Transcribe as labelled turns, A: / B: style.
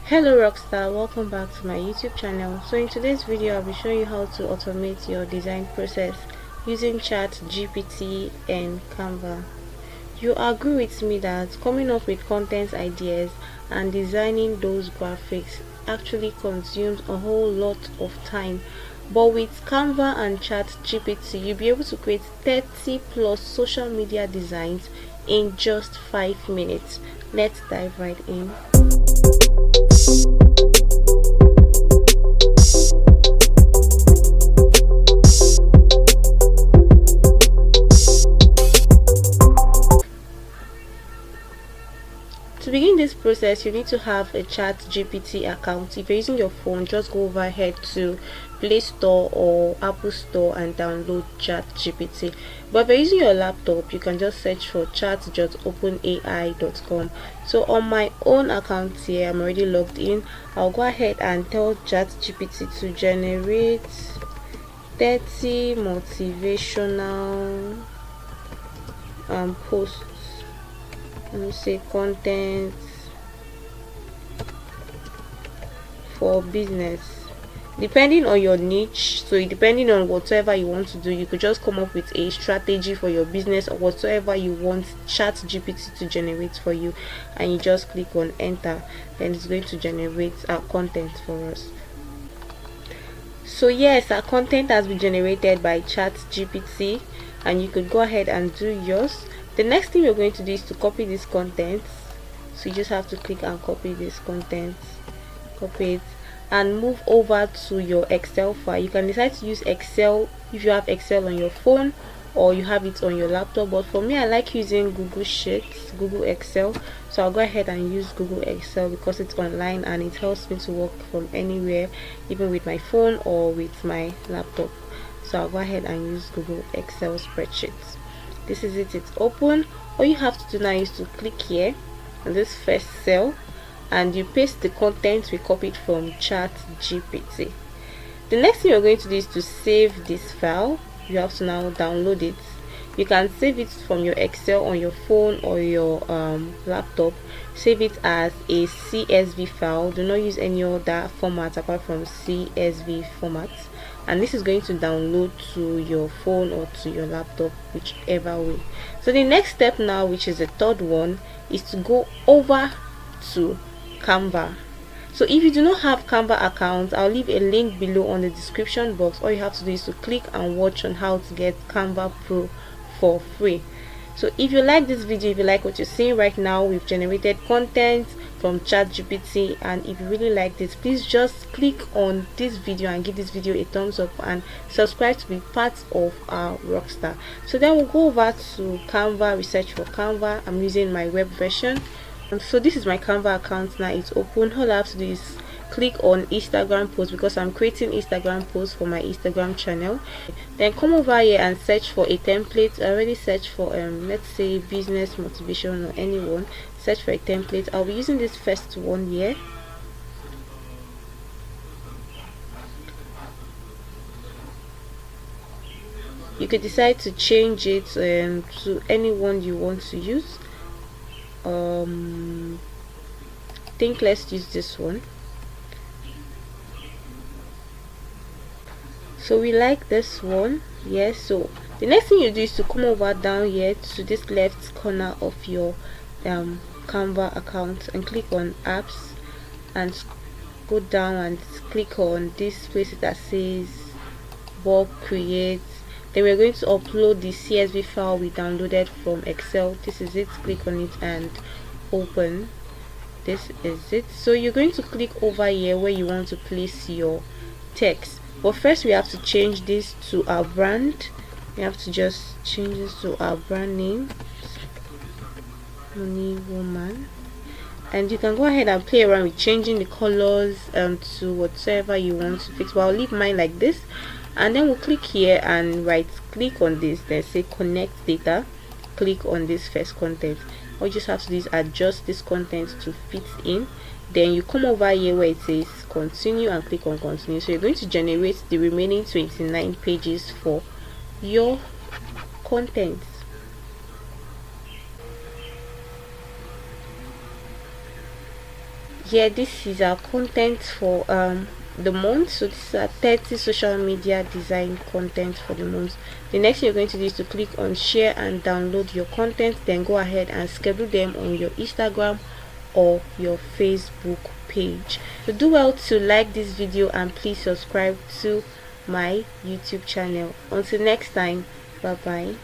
A: Hello Rockstar, welcome back to my YouTube channel. So in today's video I'll be showing you how to automate your design process using ChatGPT and Canva. You agree with me that coming up with content ideas and designing those graphics actually consumes a whole lot of time, but with Canva and ChatGPT you'll be able to create 30 plus social media designs in just 5 minutes. Let's dive right in. To begin this process, you need to have a ChatGPT account. If you're using your phone, just go over ahead to Play Store or Apple Store and download ChatGPT. But if you're using your laptop, you can just search for chat.openai.com. So on my own account here, I'm already logged in. I'll go ahead and tell ChatGPT to generate 30 motivational posts. Let me say content for business, depending on your niche. So depending on whatever you want to do, you could just come up with a strategy for your business or whatsoever you want ChatGPT to generate for you, and you just click on enter, then it's going to generate our content for us. So yes, our content has been generated by ChatGPT, and you could go ahead and do yours. The next thing you're going to do is to copy this content. So you just have to click and copy this content, copy it, and move over to your Excel file. You can decide to use Excel if you have Excel on your phone or you have it on your laptop, but for me I like using Google Sheets, Google Excel. So I'll go ahead and use Google Excel because it's online and it helps me to work from anywhere, even with my phone or with my laptop. So I'll go ahead and use Google Excel spreadsheets. This is it, it's open. All you have to do now is to click here on this first cell and you paste the content we copied from ChatGPT. The next thing you're going to do is to save this file. You have to now download it. You can save it from your Excel on your phone or your laptop. Save it as a CSV file. Do not use any other format apart from CSV format, and this is going to download to your phone or to your laptop, whichever way. So the next step now, which is the third one, is to go over to Canva. So if you do not have Canva account, I'll leave a link below on the description box. All you have to do is to click and watch on how to get Canva Pro for free. So if you like this video, if you like what you're seeing right now, we've generated content from ChatGPT, and if you really like this, please just click on this video and give this video a thumbs up and subscribe to be part of our Rockstar. So then we'll go over to Canva, research for Canva. I'm using my web version. So this is my Canva account now. It's open. All I have to do is click on Instagram post because I'm creating Instagram posts for my Instagram channel. Then come over here and search for a template. I already searched for let's say business motivation or anyone. Search for a template. I'll be using this first one here. You could decide to change it to anyone you want to use. I think let's use this one. So we like this one. Yes, so the next thing you do is to come over down here to this left corner of your Canva account and click on apps and go down and click on this place that says bulk create. Then we're going to upload the CSV file we downloaded from Excel. This is it. Click on it and open. This is it. So you're going to click over here where you want to place your text, but first we have to change this to our brand. We have to just change this to our brand name, Money Woman, and you can go ahead and play around with changing the colors to whatever you want to fix, but I'll leave mine like this. And then we'll click here and right click on this, then say connect data. Click on this first content. All you just have to do is adjust this content to fit in. Then you come over here where it says continue and click on continue. So you're going to generate the remaining 29 pages for your content. yeah, this is our content for the month. So this is our 30 social media design content for the month. The next thing you're going to do is to click on share and download your content, then go ahead and schedule them on your Instagram or your Facebook page. So do well to like this video and please subscribe to my YouTube channel. Until next time, bye bye.